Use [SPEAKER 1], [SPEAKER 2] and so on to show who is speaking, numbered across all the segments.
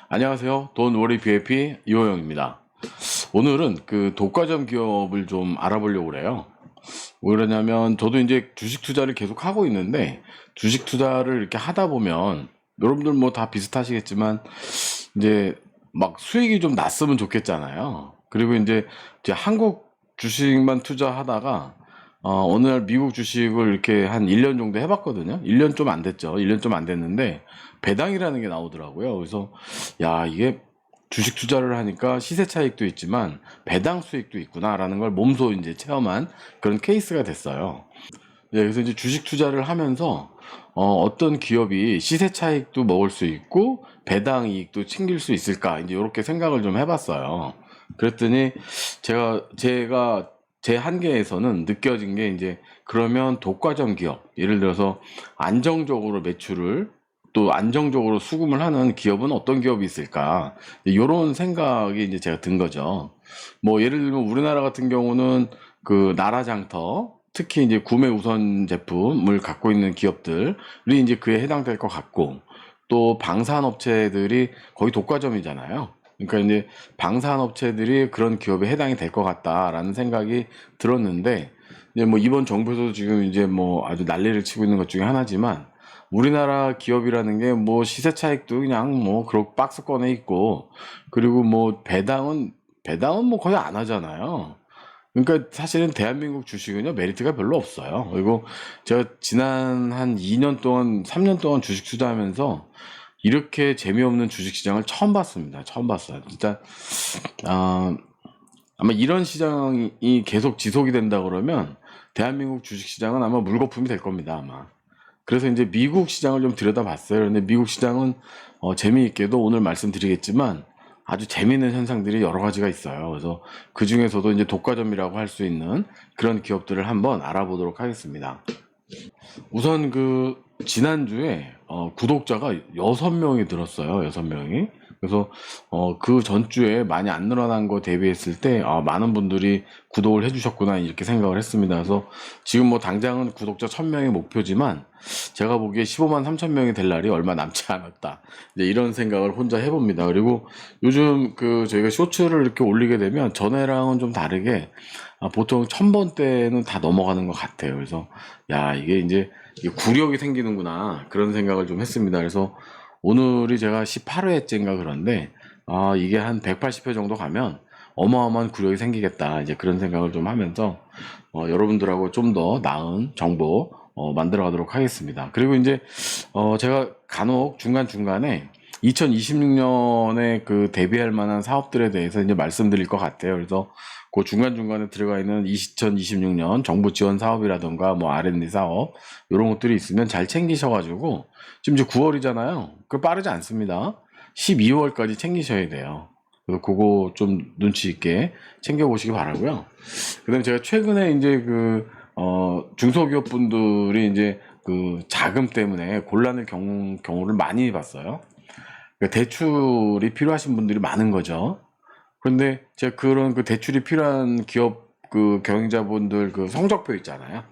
[SPEAKER 1] 안녕하세요. 돈워리 BAP 이호영입니다. 오늘은 그 독과점 기업을 좀 알아보려고 그래요. 왜 그러냐면 저도 이제 주식 투자를 계속 하고 있는데 주식 투자를 이렇게 하다 보면 여러분들 뭐 다 비슷하시겠지만 이제 막 수익이 좀 났으면 좋겠잖아요. 그리고 이제 한국 주식만 투자하다가 어느 날 미국 주식을 이렇게 한 1년 정도 해봤거든요. 1년 좀 안 됐죠. 1년 좀 안 됐는데 배당이라는 게 나오더라고요. 그래서 야, 이게 주식 투자를 하니까 시세 차익도 있지만 배당 수익도 있구나라는 걸 몸소 이제 체험한 그런 케이스가 됐어요. 예, 그래서 이제 주식 투자를 하면서 어떤 기업이 시세 차익도 먹을 수 있고 배당 이익도 챙길 수 있을까 이제 이렇게 생각을 좀 해봤어요. 그랬더니 제가 제 한계에서는 느껴진 게 이제 그러면 독과점 기업, 예를 들어서 안정적으로 매출을 또 안정적으로 수금을 하는 기업은 어떤 기업이 있을까? 이런 생각이 이제 제가 든 거죠. 뭐 예를 들면 우리나라 같은 경우는 그 나라장터, 특히 이제 구매 우선 제품을 갖고 있는 기업들이 이제 그에 해당될 것 같고, 또 방산업체들이 거의 독과점이잖아요. 그러니까 이제 방산업체들이 그런 기업에 해당이 될 것 같다라는 생각이 들었는데, 이제 뭐 이번 정부에서도 지금 이제 뭐 아주 난리를 치고 있는 것 중에 하나지만, 우리나라 기업이라는 게 뭐 시세 차익도 그냥 뭐 그렇게 박스권에 있고, 그리고 뭐 배당은 뭐 거의 안 하잖아요. 그러니까 사실은 대한민국 주식은요, 메리트가 별로 없어요. 그리고 제가 지난 한 2년 동안, 3년 동안 주식 투자하면서 이렇게 재미없는 주식 시장을 처음 봤습니다. 처음 봤어요. 진짜, 아, 아마 이런 시장이 계속 지속이 된다 그러면 대한민국 주식 시장은 아마 물거품이 될 겁니다, 아마. 그래서 이제 미국 시장을 좀 들여다봤어요. 근데 미국 시장은 재미있게도 오늘 말씀드리겠지만 아주 재미있는 현상들이 여러 가지가 있어요. 그래서 그 중에서도 이제 독과점이라고 할 수 있는 그런 기업들을 한번 알아보도록 하겠습니다. 우선 그 지난주에 구독자가 6명이 늘었어요. 6명이. 그래서 그 전주에 많이 안 늘어난 거 대비했을 때 많은 분들이 구독을 해주셨구나 이렇게 생각을 했습니다. 그래서 지금 뭐 당장은 구독자 1000명이 목표지만 제가 보기에 15만 3천 명이 될 날이 얼마 남지 않았다. 이제 이런 생각을 혼자 해봅니다. 그리고 요즘 그 저희가 쇼츠를 이렇게 올리게 되면 전에랑은 좀 다르게 보통 1000번대는 다 넘어가는 것 같아요. 그래서 야, 이게 구력이 생기는구나 그런 생각을 좀 했습니다. 그래서 오늘이 제가 18회째인가 그런데 이게 한 180회 정도 가면 어마어마한 구력이 생기겠다 이제 그런 생각을 좀 하면서 여러분들하고 좀 더 나은 정보 만들어 가도록 하겠습니다. 그리고 이제 제가 간혹 중간중간에 2026년에 그 대비할 만한 사업들에 대해서 이제 말씀드릴 것 같아요. 그래서 그 중간중간에 들어가 있는 2026년 정부 지원 사업이라던가 뭐 R&D 사업 이런 것들이 있으면 잘 챙기셔가지고 지금 이제 9월이잖아요. 그 빠르지 않습니다. 12월까지 챙기셔야 돼요. 그래서 그거 좀 눈치 있게 챙겨보시기 바라고요. 그다음에 제가 최근에 이제 중소기업 분들이 이제 그 자금 때문에 곤란을 경우를 많이 봤어요. 그러니까 대출이 필요하신 분들이 많은 거죠. 그런데 제가 그런 그 대출이 필요한 기업 그 경영자분들 그 성적표 있잖아요.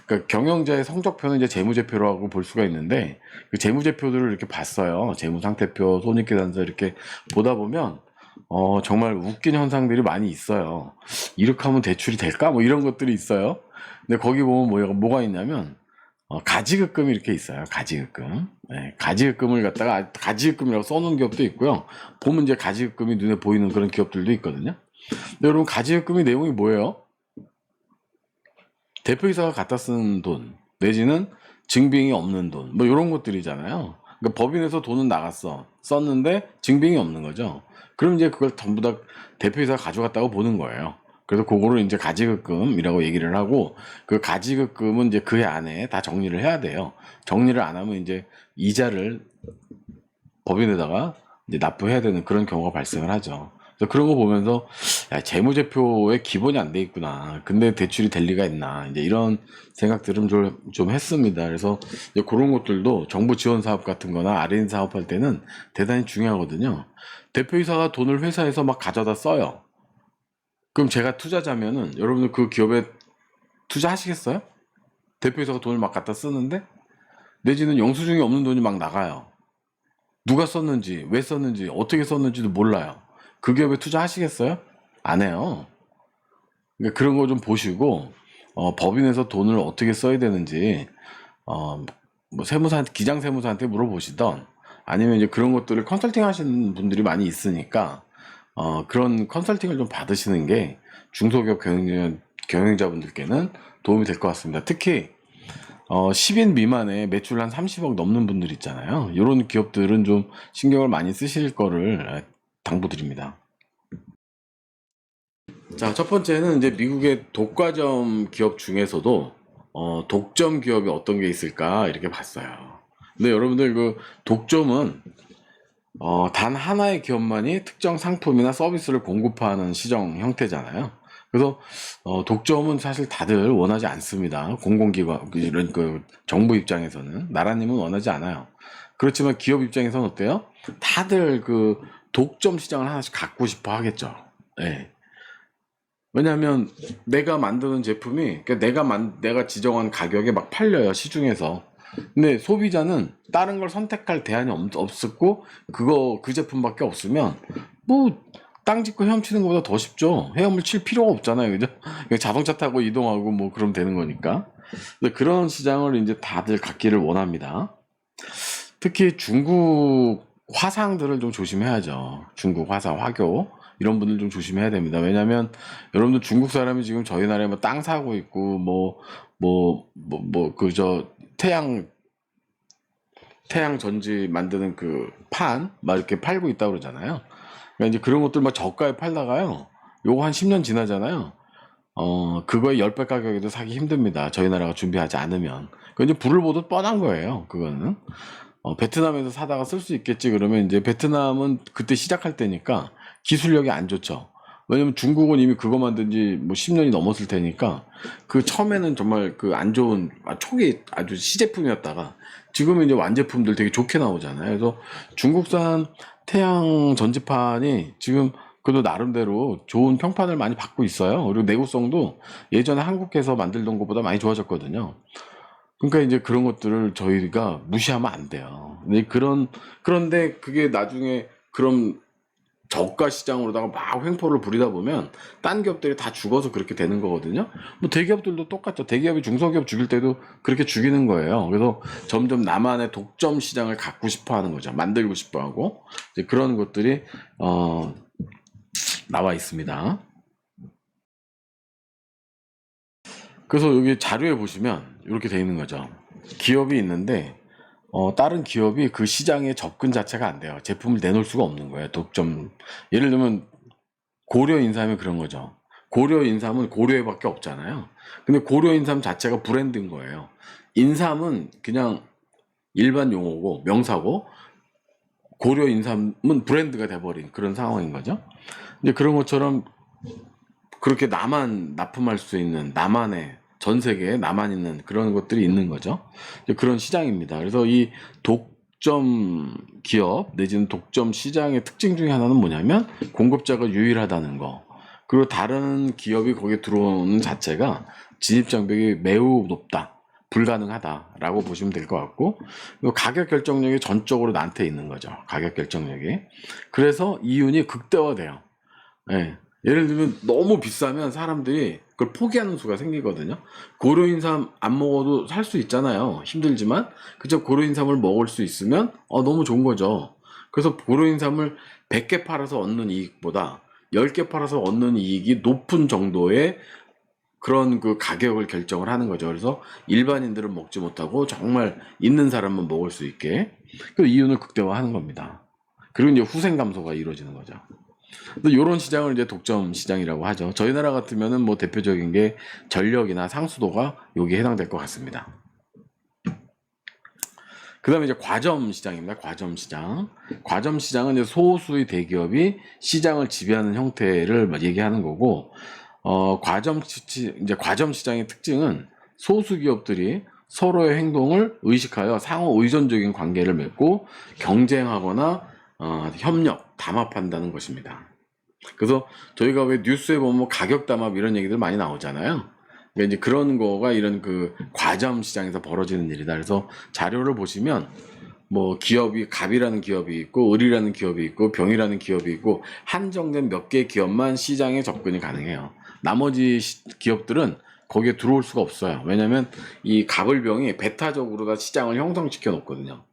[SPEAKER 1] 그러니까 경영자의 성적표는 이제 재무제표라고 볼 수가 있는데 그 재무제표들을 이렇게 봤어요. 재무상태표, 손익계산서 이렇게 보다 보면 정말 웃긴 현상들이 많이 있어요. 이렇게 하면 대출이 될까? 뭐 이런 것들이 있어요. 근데 거기 보면 뭐가 있냐면 가지급금이 이렇게 있어요. 가지급금. 네, 가지급금을 갖다가 가지급금이라고 써놓은 기업도 있고요. 보면 이제 가지급금이 눈에 보이는 그런 기업들도 있거든요. 근데 여러분 가지급금의 내용이 뭐예요? 대표이사가 갖다 쓴 돈, 내지는 증빙이 없는 돈, 뭐 이런 것들이잖아요. 그러니까 법인에서 돈은 나갔어. 썼는데 증빙이 없는 거죠. 그럼 이제 그걸 전부 다 대표이사가 가져갔다고 보는 거예요. 그래서 그거를 이제 가지급금이라고 얘기를 하고 그 가지급금은 이제 그 안에 다 정리를 해야 돼요. 정리를 안 하면 이제 이자를 법인에다가 이제 납부해야 되는 그런 경우가 발생을 하죠. 그래서 그런 거 보면서 야, 재무제표에 기본이 안 돼 있구나. 근데 대출이 될 리가 있나. 이제 이런 생각들은 좀 했습니다. 그래서 이제 그런 것들도 정부 지원 사업 같은 거나 R&D 사업할 때는 대단히 중요하거든요. 대표이사가 돈을 회사에서 막 가져다 써요. 그럼 제가 투자자면은 여러분들 그 기업에 투자하시겠어요? 대표이사가 돈을 막 갖다 쓰는데 내지는 영수증이 없는 돈이 막 나가요. 누가 썼는지, 왜 썼는지, 어떻게 썼는지도 몰라요. 그 기업에 투자하시겠어요? 안 해요. 그러니까 그런 거 좀 보시고, 법인에서 돈을 어떻게 써야 되는지, 어, 뭐 세무사한테, 기장 세무사한테 물어보시던, 아니면 이제 그런 것들을 컨설팅 하시는 분들이 많이 있으니까, 그런 컨설팅을 좀 받으시는 게 중소기업 경영자분들께는 도움이 될 것 같습니다. 특히 10인 미만의 매출 한 30억 넘는 분들 있잖아요. 이런 기업들은 좀 신경을 많이 쓰실 거를 당부드립니다. 자, 첫 번째는 이제 미국의 독과점 기업 중에서도 독점 기업이 어떤 게 있을까 이렇게 봤어요. 근데 여러분들 그 독점은 단 하나의 기업만이 특정 상품이나 서비스를 공급하는 시장 형태잖아요. 그래서 독점은 사실 다들 원하지 않습니다. 공공기관 이런 그 정부 입장에서는 나라님은 원하지 않아요. 그렇지만 기업 입장에서는 어때요? 다들 그 독점 시장을 하나씩 갖고 싶어 하겠죠. 예. 왜냐하면 내가 만드는 제품이 그러니까 내가 지정한 가격에 막 팔려요 시중에서. 근데 소비자는 다른 걸 선택할 대안이 없었고 그 제품밖에 없으면 뭐 땅 짓고 헤엄치는 것보다 더 쉽죠. 헤엄을 칠 필요가 없잖아요, 그죠? 그냥 자동차 타고 이동하고 뭐 그러면 되는 거니까. 근데 그런 시장을 이제 다들 갖기를 원합니다. 특히 중국 화상들을 좀 조심해야죠. 중국 화상, 화교 이런 분들 좀 조심해야 됩니다. 왜냐하면 여러분들 중국 사람이 지금 저희 나라에 뭐 땅 사고 있고 그저 태양 전지 만드는 그 판 막 이렇게 팔고 있다고 그러잖아요. 그러니까 이제 그런 것들 막 저가에 팔다가요. 요거 한 10년 지나잖아요. 그거의 10배 가격에도 사기 힘듭니다. 저희 나라가 준비하지 않으면. 그 이제 불을 보듯 뻔한 거예요. 그거는. 베트남에서 사다가 쓸 수 있겠지 그러면 이제 베트남은 그때 시작할 때니까 기술력이 안 좋죠. 왜냐면 중국은 이미 그거 만든 지 뭐 10년이 넘었을 테니까 그 처음에는 정말 그 안 좋은 초기 아주 시제품이었다가 지금은 이제 완제품들 되게 좋게 나오잖아요. 그래서 중국산 태양 전지판이 지금 그래도 나름대로 좋은 평판을 많이 받고 있어요. 그리고 내구성도 예전에 한국에서 만들던 것보다 많이 좋아졌거든요. 그러니까 이제 그런 것들을 저희가 무시하면 안 돼요. 그런데 그게 나중에 그런 저가 시장으로다가 막 횡포를 부리다 보면 딴 기업들이 다 죽어서 그렇게 되는 거거든요. 뭐 대기업들도 똑같죠. 대기업이 중소기업 죽일 때도 그렇게 죽이는 거예요. 그래서 점점 나만의 독점 시장을 갖고 싶어 하는 거죠. 만들고 싶어 하고. 이제 그런 것들이 나와 있습니다. 그래서 여기 자료에 보시면 이렇게 돼 있는 거죠. 기업이 있는데 다른 기업이 그 시장에 접근 자체가 안 돼요. 제품을 내놓을 수가 없는 거예요. 독점. 예를 들면 고려 인삼이 그런 거죠. 고려 인삼은 고려에밖에 없잖아요. 근데 고려 인삼 자체가 브랜드인 거예요. 인삼은 그냥 일반 용어고 명사고 고려 인삼은 브랜드가 돼버린 그런 상황인 거죠. 이제 그런 것처럼 그렇게 나만 납품할 수 있는 나만의 전 세계에 나만 있는 그런 것들이 있는 거죠. 이제 그런 시장입니다. 그래서 이 독점 기업 내지는 독점 시장의 특징 중에 하나는 뭐냐면 공급자가 유일하다는 거. 그리고 다른 기업이 거기에 들어오는 자체가 진입 장벽이 매우 높다. 불가능하다라고 보시면 될 것 같고 그리고 가격 결정력이 전적으로 나한테 있는 거죠. 가격 결정력이. 그래서 이윤이 극대화돼요. 예. 예를 들면 너무 비싸면 사람들이 그걸 포기하는 수가 생기거든요. 고려인삼 안 먹어도 살 수 있잖아요. 힘들지만 그저 고려인삼을 먹을 수 있으면 너무 좋은 거죠. 그래서 고려인삼을 100개 팔아서 얻는 이익보다 10개 팔아서 얻는 이익이 높은 정도의 그런 그 가격을 결정을 하는 거죠. 그래서 일반인들은 먹지 못하고 정말 있는 사람만 먹을 수 있게 그 이윤을 극대화하는 겁니다. 그리고 이제 후생 감소가 이루어지는 거죠. 이런 시장을 이제 독점 시장이라고 하죠. 저희 나라 같으면은 뭐 대표적인 게 전력이나 상수도가 여기에 해당될 것 같습니다. 그 다음에 이제 과점 시장입니다. 과점 시장. 과점 시장은 이제 소수의 대기업이 시장을 지배하는 형태를 얘기하는 거고, 이제 과점 시장의 특징은 소수 기업들이 서로의 행동을 의식하여 상호 의존적인 관계를 맺고 경쟁하거나 협력, 담합한다는 것입니다. 그래서 저희가 왜 뉴스에 보면 뭐 가격 담합 이런 얘기들 많이 나오잖아요. 그러니까 이제 그런 거가 이런 그 과점 시장에서 벌어지는 일이다. 그래서 자료를 보시면 뭐 기업이 갑이라는 기업이 있고 을이라는 기업이 있고 병이라는 기업이 있고 한정된 몇 개의 기업만 시장에 접근이 가능해요. 나머지 기업들은 거기에 들어올 수가 없어요. 왜냐면 이 갑을병이 배타적으로 다 시장을 형성시켜 놓거든요.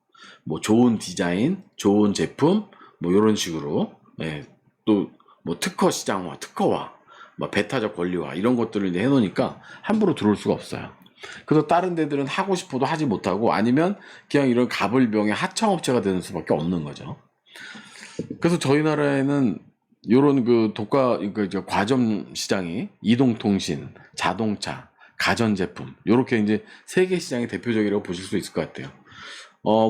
[SPEAKER 1] 뭐 좋은 디자인, 좋은 제품, 뭐 이런 식으로, 예, 또 뭐 특허 시장화, 특허화, 뭐 배타적 권리화 이런 것들을 이제 해놓으니까 함부로 들어올 수가 없어요. 그래서 다른 데들은 하고 싶어도 하지 못하고 아니면 그냥 이런 갑을병의 하청업체가 되는 수밖에 없는 거죠. 그래서 저희 나라에는 요런 그 그러니까 이제 과점 시장이 이동통신, 자동차, 가전제품 요렇게 이제 세 개 시장이 대표적이라고 보실 수 있을 것 같아요.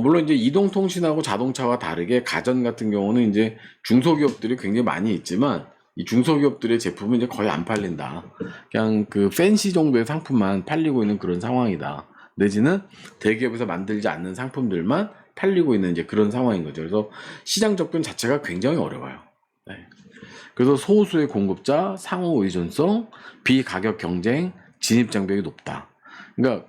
[SPEAKER 1] 물론 이제 이동통신하고 자동차와 다르게 가전 같은 경우는 이제 중소기업들이 굉장히 많이 있지만 이 중소기업들의 제품은 이제 거의 안 팔린다. 그냥 그 팬시 정도의 상품만 팔리고 있는 그런 상황이다. 내지는 대기업에서 만들지 않는 상품들만 팔리고 있는 이제 그런 상황인 거죠. 그래서 시장 접근 자체가 굉장히 어려워요. 네. 그래서 소수의 공급자, 상호 의존성, 비가격 경쟁, 진입 장벽이 높다. 그러니까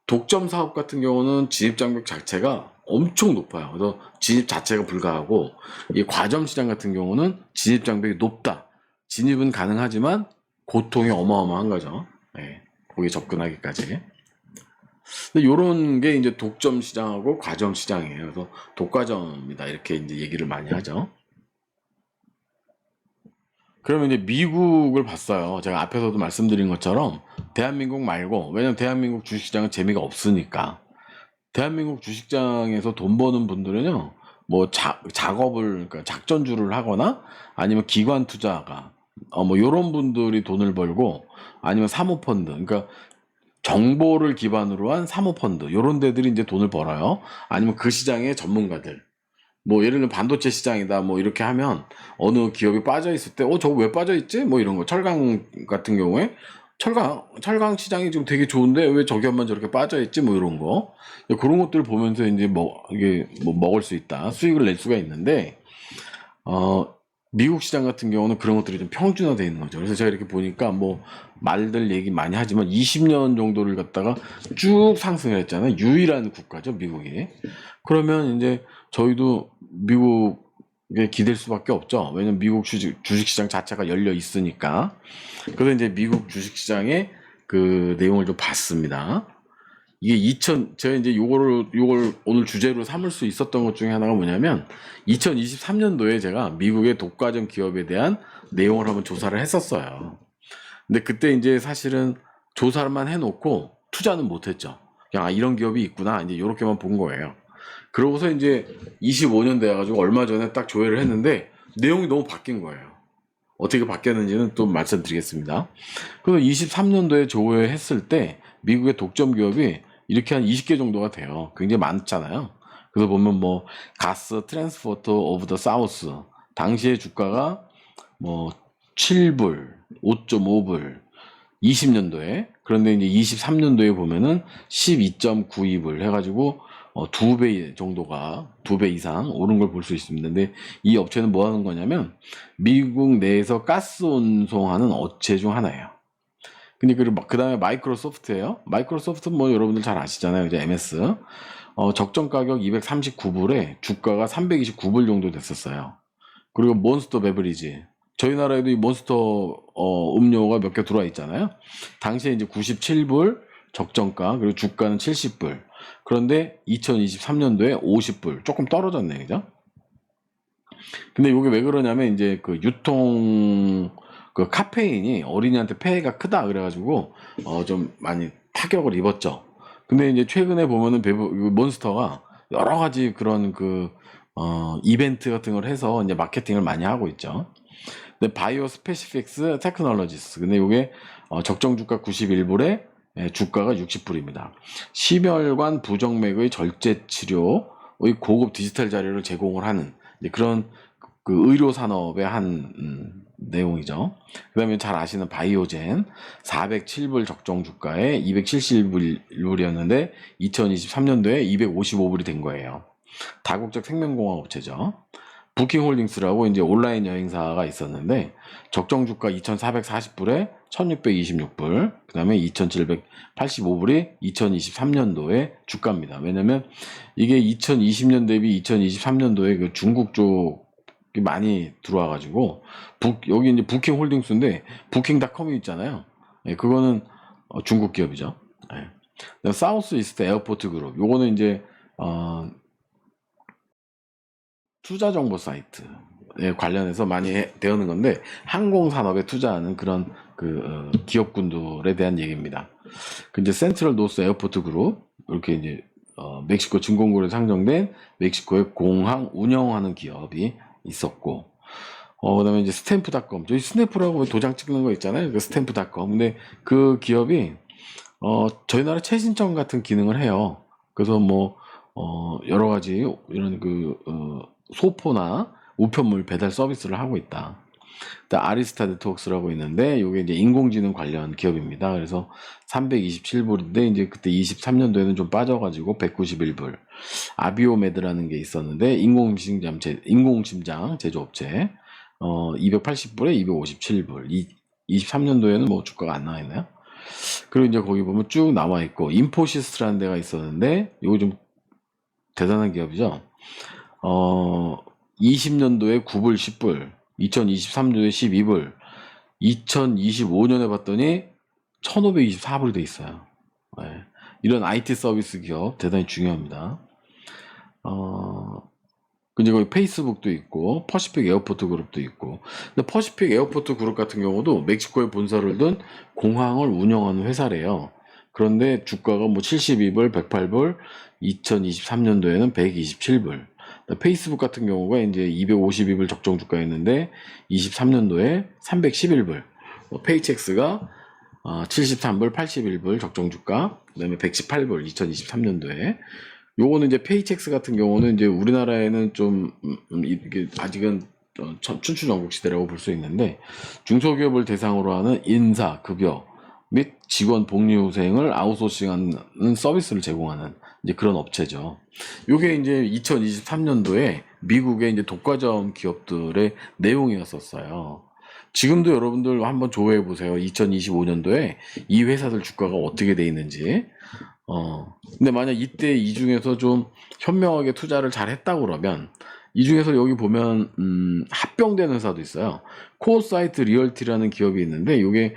[SPEAKER 1] 독점 사업 같은 경우는 진입 장벽 자체가 엄청 높아요. 그래서 진입 자체가 불가하고 이 과점 시장 같은 경우는 진입 장벽이 높다. 진입은 가능하지만 고통이 어마어마한 거죠. 네, 거기에 접근하기까지. 근데 요런 게 이제 독점 시장하고 과점 시장이에요. 그래서 독과점이다 이렇게 이제 얘기를 많이 하죠. 그러면 이제 미국을 봤어요. 제가 앞에서도 말씀드린 것처럼 대한민국 말고 왜냐면 대한민국 주식시장은 재미가 없으니까 대한민국 주식장에서 돈 버는 분들은요, 뭐 작업을 그러니까 작전주를 하거나 아니면 기관 투자가 뭐 요런 분들이 돈을 벌고 아니면 사모펀드 그러니까 정보를 기반으로 한 사모펀드 요런 데들이 이제 돈을 벌어요. 아니면 그 시장의 전문가들 뭐 예를 들면 반도체 시장이다 뭐 이렇게 하면 어느 기업이 빠져 있을 때 저거 왜 빠져 있지? 뭐 이런 거 철강 같은 경우에 철강 시장이 지금 되게 좋은데 왜 저기만 저렇게 빠져 있지? 뭐 이런 거 그런 것들 보면서 이제 뭐 이게 뭐 먹을 수 있다 수익을 낼 수가 있는데 미국 시장 같은 경우는 그런 것들이 좀 평준화되어 있는 거죠. 그래서 제가 이렇게 보니까 뭐 말들 얘기 많이 하지만 20년 정도를 갖다가 쭉 상승을 했잖아요. 유일한 국가죠, 미국이. 그러면 이제 저희도 미국에 기댈 수밖에 없죠. 왜냐면 미국 주식시장 자체가 열려 있으니까. 그래서 이제 미국 주식시장의 그 내용을 좀 봤습니다. 이게 제가 이제 요걸 오늘 주제로 삼을 수 있었던 것 중에 하나가 뭐냐면 2023년도에 제가 미국의 독과점 기업에 대한 내용을 한번 조사를 했었어요. 근데 그때 이제 사실은 조사만 해놓고 투자는 못했죠. 그냥 이런 기업이 있구나 이제 요렇게만 본 거예요. 그러고서 이제 25년 돼가지고 얼마 전에 딱 조회를 했는데 내용이 너무 바뀐 거예요. 어떻게 바뀌었는지는 또 말씀드리겠습니다. 그래서 23년도에 조회했을 때 미국의 독점 기업이 이렇게 한 20개 정도가 돼요. 굉장히 많잖아요. 그래서 보면 뭐 가스 트랜스포터 오브 더 사우스 당시의 주가가 뭐 7불, 5.5불 20년도에 그런데 이제 23년도에 보면은 12.92불 해가지고 2배 정도가 2배 이상 오른 걸 볼 수 있습니다. 근데 이 업체는 뭐 하는 거냐면 미국 내에서 가스 운송하는 업체 중 하나예요. 근데 그 다음에 마이크로소프트예요. 마이크로소프트 뭐 여러분들 잘 아시잖아요. 이제 MS. 적정 가격 239불에 주가가 329불 정도 됐었어요. 그리고 몬스터 베브리지. 저희 나라에도 이 몬스터 음료가 몇 개 들어와 있잖아요. 당시에 이제 97불 적정가 그리고 주가는 70불. 그런데 2023년도에 50불. 조금 떨어졌네, 그죠? 근데 이게 왜 그러냐면 이제 그 유통 그 카페인이 어린이한테 폐해가 크다 그래가지고 좀 많이 타격을 입었죠. 근데 이제 최근에 보면은 몬스터가 여러 가지 그런 이벤트 같은 걸 해서 이제 마케팅을 많이 하고 있죠. 근데 바이오 스페시픽스 테크놀로지스. 근데 이게 적정 주가 91불에 주가가 60불입니다. 심혈관 부정맥의 절제 치료의 고급 디지털 자료를 제공을 하는 그런 그 의료 산업의 한 내용이죠. 그 다음에 잘 아시는 바이오젠 407불 적정 주가에 271불이었는데 2023년도에 255불이 된 거예요. 다국적 생명공학 업체죠. 부킹홀딩스라고 이제 온라인 여행사가 있었는데 적정 주가 2,440불에 1,626불, 그다음에 2,785불이 2023년도의 주가입니다. 왜냐면 이게 2020년 대비 2023년도에 그 중국 쪽이 많이 들어와 가지고 여기 이제 부킹홀딩스인데 부킹닷컴이 있잖아요. 예, 그거는 중국 기업이죠. 예. 사우스 이스트 에어포트 그룹, 요거는 이제 투자 정보 사이트에 관련해서 많이 되어는 건데 항공산업에 투자하는 그런 기업군들에 대한 얘기입니다. 그 이제 센트럴 노스 에어포트 그룹, 이렇게 이제 멕시코 증권거래 상장된 멕시코의 공항 운영하는 기업이 있었고, 그다음에 이제 스탬프닷컴, 저희 스냅프라고 도장 찍는 거 있잖아요. 그 스탬프닷컴. 근데 그 기업이 저희 나라 최신청 같은 기능을 해요. 그래서 뭐 여러 가지 이런 소포나 우편물 배달 서비스를 하고 있다. 아리스타 네트워크스라고 있는데 이게 이제 인공지능 관련 기업입니다. 그래서 327불인데 이제 그때 23년도에는 좀 빠져가지고 191불. 아비오메드라는 게 있었는데 인공심장 제조업체 280불에 257불. 23년도에는 뭐 주가가 안 나와 있나요? 그리고 이제 거기 보면 쭉 나와 있고, 인포시스트라는 데가 있었는데 이거 좀 대단한 기업이죠. 20년도에 9불 10불, 2023년도에 12불, 2025년에 봤더니 1524불 돼 있어요. 네. 이런 IT 서비스 기업 대단히 중요합니다. 근데 거기 페이스북도 있고 퍼시픽 에어포트 그룹도 있고. 근데 퍼시픽 에어포트 그룹 같은 경우도 멕시코에 본사를 둔 공항을 운영하는 회사래요. 그런데 주가가 뭐 72불, 108불, 2023년도에는 127불. 페이스북 같은 경우가 이제 252불 적정 주가였는데 23년도에 311불. 페이첵스가 73불, 81불 적정 주가, 그다음에 118불 2023년도에. 요거는 이제 페이첵스 같은 경우는 이제 우리나라에는 좀 이게 아직은 춘추전국 시대라고 볼 수 있는데, 중소기업을 대상으로 하는 인사, 급여 및 직원 복리후생을 아웃소싱하는 서비스를 제공하는 이제 그런 업체죠. 요게 이제 2023년도에 미국의 이제 독과점 기업들의 내용이었었어요. 지금도 여러분들 한번 조회해 보세요. 2025년도에 이 회사들 주가가 어떻게 돼 있는지. 근데 만약 이때 이 중에서 좀 현명하게 투자를 잘 했다고 그러면, 이 중에서 여기 보면 합병된 회사도 있어요. 코어사이트 리얼티라는 기업이 있는데, 이게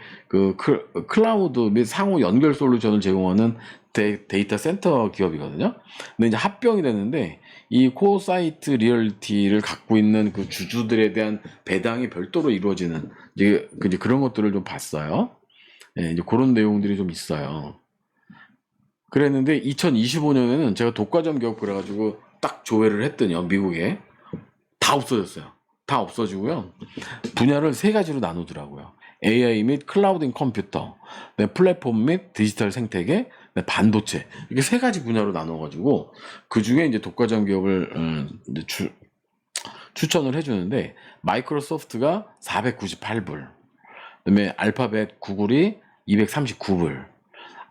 [SPEAKER 1] 클라우드 및 상호 연결 솔루션을 제공하는 데이터 센터 기업이거든요. 근데 이제 합병이 되는데, 이 코어사이트 리얼티를 갖고 있는 그 주주들에 대한 배당이 별도로 이루어지는 이제 그런 것들을 좀 봤어요. 예, 이제 그런 내용들이 좀 있어요. 그랬는데 2025년에는 제가 독과점 기업 그래가지고 딱 조회를 했더니요, 미국에 다 없어졌어요. 다 없어지고요. 분야를 세 가지로 나누더라고요. AI 및 클라우딩 컴퓨터, 플랫폼 및 디지털 생태계, 반도체, 이게 세 가지 분야로 나눠가지고 그 중에 이제 독과점 기업을 이제 추천을 해주는데, 마이크로소프트가 498불, 그다음에 알파벳 구글이 239불,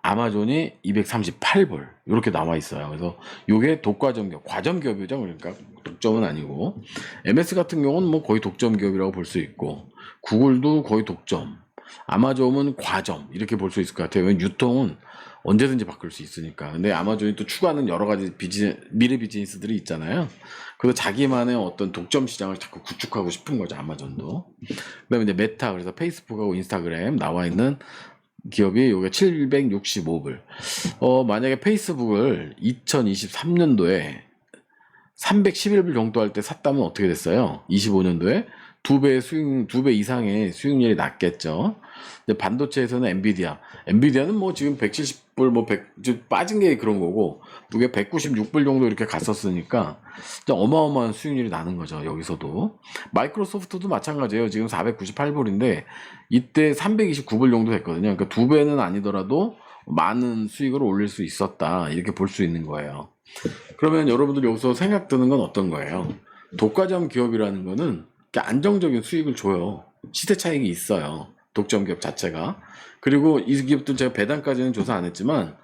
[SPEAKER 1] 아마존이 238불 이렇게 나와 있어요. 그래서 이게 독과점 기업, 과점 기업이죠. 그러니까 독점은 아니고, MS 같은 경우는 뭐 거의 독점 기업이라고 볼 수 있고, 구글도 거의 독점, 아마존은 과점 이렇게 볼 수 있을 것 같아요. 왜냐면 유통은 언제든지 바꿀 수 있으니까. 근데 아마존이 또 추구하는 여러 가지 미래 비즈니스들이 있잖아요. 그래서 자기만의 어떤 독점 시장을 자꾸 구축하고 싶은 거죠, 아마존도. 그다음에 이제 메타, 그래서 페이스북하고 인스타그램 나와 있는 기업이 요게 765불. 만약에 페이스북을 2023년도에 311불 정도 할 때 샀다면 어떻게 됐어요? 25년도에 두 배 이상의 수익률이 났겠죠. 근데 반도체에서는 엔비디아는 뭐 지금 170불, 뭐 빠진 게 그런 거고, 그게 196불 정도 이렇게 갔었으니까 진짜 어마어마한 수익률이 나는 거죠, 여기서도. 마이크로소프트도 마찬가지예요. 지금 498불인데 이때 329불 정도 됐거든요. 그러니까 두 배는 아니더라도 많은 수익을 올릴 수 있었다, 이렇게 볼 수 있는 거예요. 그러면 여러분들 여기서 생각 드는 건 어떤 거예요? 독과점 기업이라는 거는 안정적인 수익을 줘요. 시세 차익이 있어요, 독점 기업 자체가. 그리고 이 기업들 제가 배당까지는 조사 안 했지만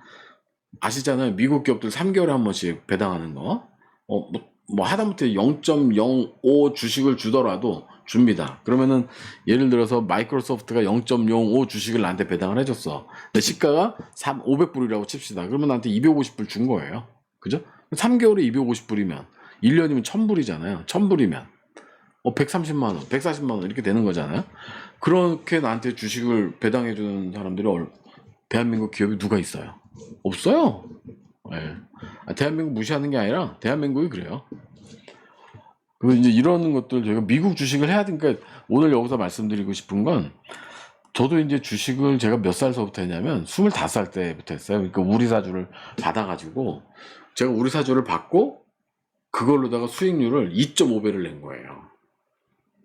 [SPEAKER 1] 아시잖아요. 미국 기업들 3개월에 한 번씩 배당하는 거. 뭐 뭐 하다못해 0.05 주식을 주더라도 줍니다. 그러면은 예를 들어서 마이크로소프트가 0.05 주식을 나한테 배당을 해줬어. 근데 시가가 500불이라고 칩시다. 그러면 나한테 250불 준 거예요. 그죠? 3개월에 250불이면 1년이면 1000불이잖아요. 1000불이면 130만 원, 140만 원 이렇게 되는 거잖아요. 그렇게 나한테 주식을 배당해 주는 사람들이 대한민국 기업이 누가 있어요? 없어요. 예. 대한민국 무시하는 게 아니라 대한민국이 그래요. 그리고 이제 이런 것들 저희가 미국 주식을 해야 되니까 오늘 여기서 말씀드리고 싶은 건 저도 이제 주식을 제가 몇 살서부터 했냐면 25살 때부터 했어요. 그러니까 우리사주를 받아가지고 제가 우리사주를 받고 그걸로다가 수익률을 2.5배를 낸 거예요.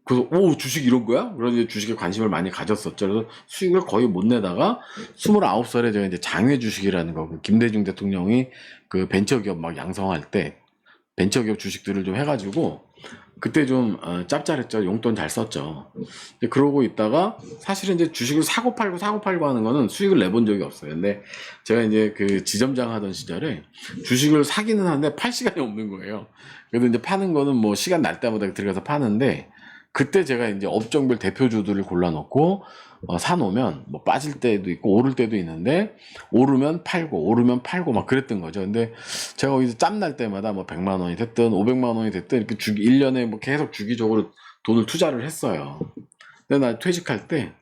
[SPEAKER 1] 그래서 오 주식 이런 거야? 그래서 이제 주식에 관심을 많이 가졌었죠. 그래서 수익을 거의 못 내다가 29살에 제가 이제 장외 주식이라는 거, 김대중 대통령이 그 벤처기업 막 양성할 때 벤처기업 주식들을 좀 해가지고 그때 좀 짭짤했죠. 용돈 잘 썼죠. 이제 그러고 있다가 사실은 이제 주식을 사고 팔고 하는 거는 수익을 내본 적이 없어요. 근데 제가 이제 그 지점장 하던 시절에 주식을 사기는 하는데 팔 시간이 없는 거예요. 그래서 이제 파는 거는 뭐 시간 날 때마다 들어가서 파는데 그때 제가 이제 업종별 대표주들을 골라놓고 사놓으면 뭐 빠질 때도 있고 오를 때도 있는데 오르면 팔고 막 그랬던 거죠. 근데 제가 거기서 짬날 때마다 뭐 100만 원이 됐든 500만 원이 됐든 이렇게 1년에 뭐 계속 주기적으로 돈을 투자를 했어요. 근데 나 퇴직할 때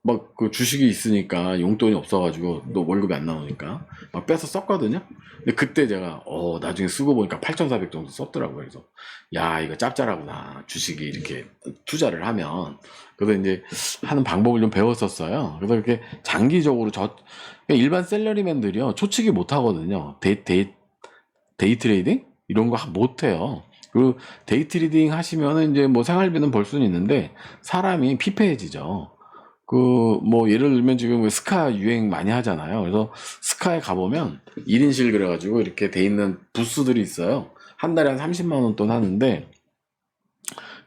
[SPEAKER 1] 막 그 주식이 있으니까 용돈이 없어가지고 또 월급이 안 나오니까 막 빼서 썼거든요. 근데 그때 제가 나중에 쓰고 보니까 8,400 정도 썼더라고요. 그래서 야 이거 짭짤하구나 주식이 이렇게 투자를 하면. 그래서 이제 하는 방법을 좀 배웠었어요. 그래서 이렇게 장기적으로 일반 셀러리맨들이요 초치기 못 하거든요. 데이 트레이딩 이런 거 못 해요. 그 데이 트레이딩 하시면은 이제 뭐 생활비는 벌 수는 있는데 사람이 피폐해지죠. 뭐 예를 들면 지금 스카 유행 많이 하잖아요. 그래서 스카에 가보면 1인실 그래가지고 이렇게 돼 있는 부스들이 있어요. 한 달에 한 30만 원 돈 하는데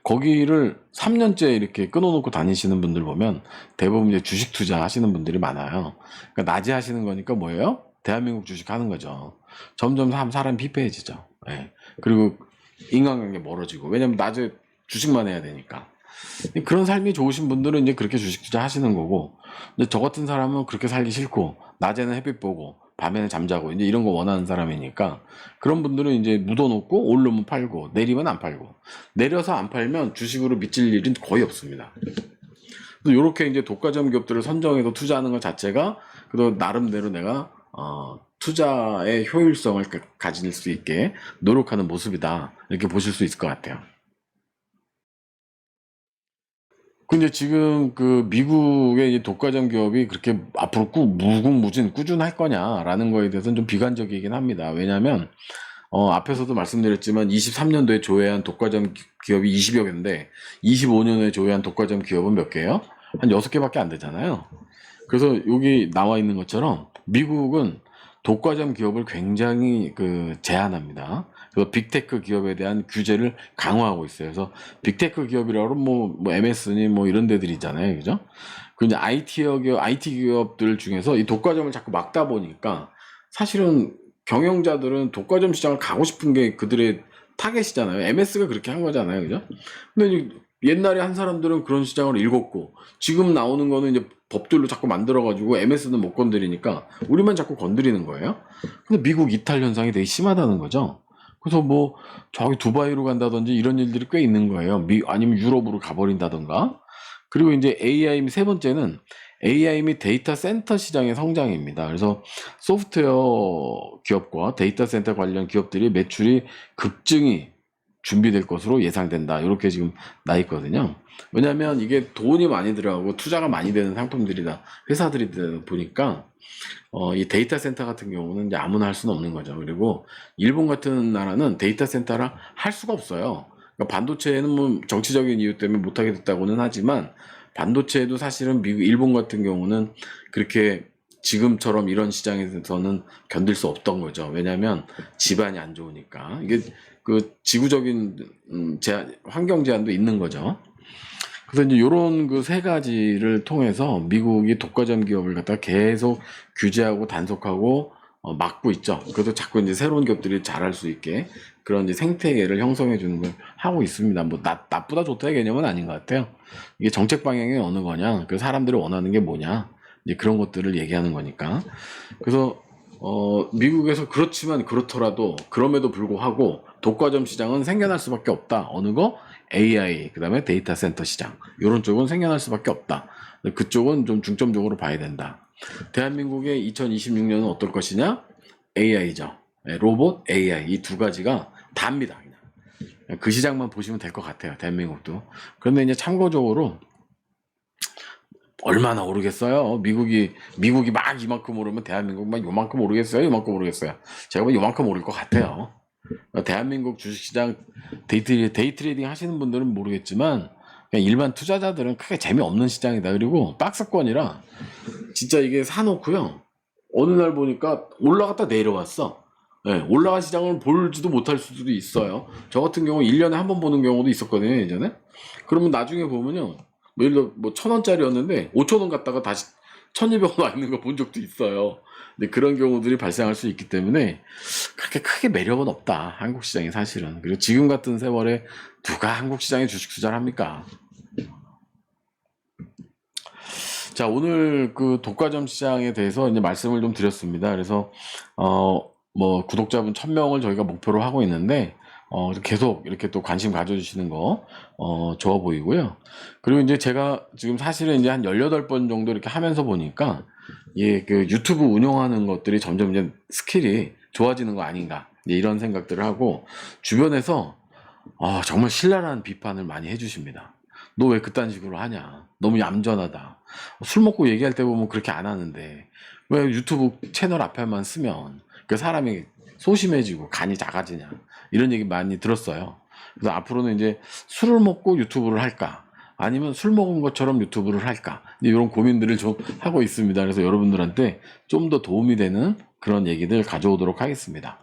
[SPEAKER 1] 거기를 3년째 이렇게 끊어놓고 다니시는 분들 보면 대부분 이제 주식 투자 하시는 분들이 많아요. 그러니까 낮에 하시는 거니까 뭐예요? 대한민국 주식 하는 거죠. 점점 사람 피폐해지죠. 예. 그리고 인간관계 멀어지고 왜냐면 낮에 주식만 해야 되니까. 그런 삶이 좋으신 분들은 이제 그렇게 주식 투자 하시는 거고, 근데 저 같은 사람은 그렇게 살기 싫고, 낮에는 햇빛 보고, 밤에는 잠자고, 이제 이런 거 원하는 사람이니까, 그런 분들은 이제 묻어놓고, 오르면 팔고, 내리면 안 팔고, 내려서 안 팔면 주식으로 미칠 일은 거의 없습니다. 이렇게 이제 독과점 기업들을 선정해서 투자하는 것 자체가, 그래도 나름대로 내가, 투자의 효율성을 가질 수 있게 노력하는 모습이다. 이렇게 보실 수 있을 것 같아요. 근데 지금 그 미국의 이 독과점 기업이 그렇게 앞으로 무궁무진 꾸준할 거냐라는 거에 대해서는 좀 비관적이긴 합니다. 왜냐하면 앞에서도 말씀드렸지만 23년도에 조회한 독과점 기업이 20여 개인데 25년에 조회한 독과점 기업은 몇 개예요? 한 6개밖에 안 되잖아요. 그래서 여기 나와 있는 것처럼 미국은 독과점 기업을 굉장히 제한합니다. 그래서 빅테크 기업에 대한 규제를 강화하고 있어요. 그래서 빅테크 기업이라고 하면 뭐 MS니 뭐 이런 데들 있잖아요. 그죠? 그 이제 IT 기업들 중에서 이 독과점을 자꾸 막다 보니까 사실은 경영자들은 독과점 시장을 가고 싶은 게 그들의 타겟이잖아요. MS가 그렇게 한 거잖아요. 그죠? 근데 옛날에 한 사람들은 그런 시장을 읽었고 지금 나오는 거는 이제 법들로 자꾸 만들어가지고 MS는 못 건드리니까 우리만 자꾸 건드리는 거예요. 근데 미국 이탈 현상이 되게 심하다는 거죠. 그래서 뭐 저기 두바이로 간다든지 이런 일들이 꽤 있는 거예요. 아니면 유럽으로 가버린다던가. 그리고 이제 세 번째는 AI 및 데이터 센터 시장의 성장입니다. 그래서 소프트웨어 기업과 데이터 센터 관련 기업들이 매출이 급증이 준비될 것으로 예상된다. 이렇게 지금 나 있거든요. 왜냐하면 이게 돈이 많이 들어가고 투자가 많이 되는 상품들이다. 회사들이다 보니까 이 데이터 센터 같은 경우는 이제 아무나 할 수는 없는 거죠. 그리고 일본 같은 나라는 데이터 센터라 할 수가 없어요. 그러니까 반도체는 뭐 정치적인 이유 때문에 못하게 됐다고는 하지만 반도체도 사실은 일본 같은 경우는 그렇게 지금처럼 이런 시장에서는 견딜 수 없던 거죠. 왜냐하면 지반이 안 좋으니까. 이게 지구적인 환경 제한도 있는 거죠. 그래서 이제 요런 세 가지를 통해서 미국이 독과점 기업을 갖다 계속 규제하고 단속하고 막고 있죠. 그래서 자꾸 이제 새로운 기업들이 자랄 수 있게 그런 이제 생태계를 형성해 주는 걸 하고 있습니다. 뭐 나쁘다 좋다의 개념은 아닌 것 같아요. 이게 정책 방향이 어느 거냐, 그 사람들이 원하는 게 뭐냐, 이제 그런 것들을 얘기하는 거니까. 그래서 미국에서 그렇지만 그렇더라도 그럼에도 불구하고 독과점 시장은 생겨날 수밖에 없다. 어느 거? AI, 그다음에 데이터 센터 시장. 이런 쪽은 생겨날 수밖에 없다. 그쪽은 좀 중점적으로 봐야 된다. 대한민국의 2026년은 어떨 것이냐? AI죠. 로봇, AI 이 두 가지가 답니다. 그냥. 그 시장만 보시면 될 것 같아요. 대한민국도. 그런데 이제 참고적으로 얼마나 오르겠어요? 미국이 막 이만큼 오르면 대한민국 막 요만큼 오르겠어요? 요만큼 오르겠어요? 제가 보면 요만큼 오를 것 같아요. 대한민국 주식시장 데이트레이딩 하시는 분들은 모르겠지만 그냥 일반 투자자들은 크게 재미없는 시장이다. 그리고 박스권이라 진짜 이게 사놓고요. 어느 날 보니까 올라갔다 내려왔어. 네, 올라간 시장을 볼지도 못할 수도 있어요. 저 같은 경우 1년에 한 번 보는 경우도 있었거든요, 예전에. 그러면 나중에 보면요. 뭐 예를 들어 뭐 1,000원짜리였는데 5,000원 갔다가 다시 1,200원 와 있는 거 본 적도 있어요. 근데 그런 경우들이 발생할 수 있기 때문에 그렇게 크게 매력은 없다. 한국 시장이 사실은. 그리고 지금 같은 세월에 누가 한국 시장에 주식 투자를 합니까? 자, 오늘 그 독과점 시장에 대해서 이제 말씀을 좀 드렸습니다. 그래서, 뭐, 구독자분 1,000명을 저희가 목표로 하고 있는데, 계속 이렇게 또 관심 가져주시는 거, 좋아 보이고요. 그리고 이제 제가 지금 사실은 이제 한 18번 정도 이렇게 하면서 보니까, 예, 그 유튜브 운영하는 것들이 점점 이제 스킬이 좋아지는 거 아닌가, 이제 이런 생각들을 하고, 주변에서, 정말 신랄한 비판을 많이 해주십니다. 너 왜 그딴 식으로 하냐? 너무 얌전하다. 술 먹고 얘기할 때 보면 그렇게 안 하는데 왜 유튜브 채널 앞에만 쓰면 그 사람이 소심해지고 간이 작아지냐? 이런 얘기 많이 들었어요. 그래서 앞으로는 이제 술을 먹고 유튜브를 할까? 아니면 술 먹은 것처럼 유튜브를 할까? 이런 고민들을 좀 하고 있습니다. 그래서 여러분들한테 좀 더 도움이 되는 그런 얘기들 가져오도록 하겠습니다.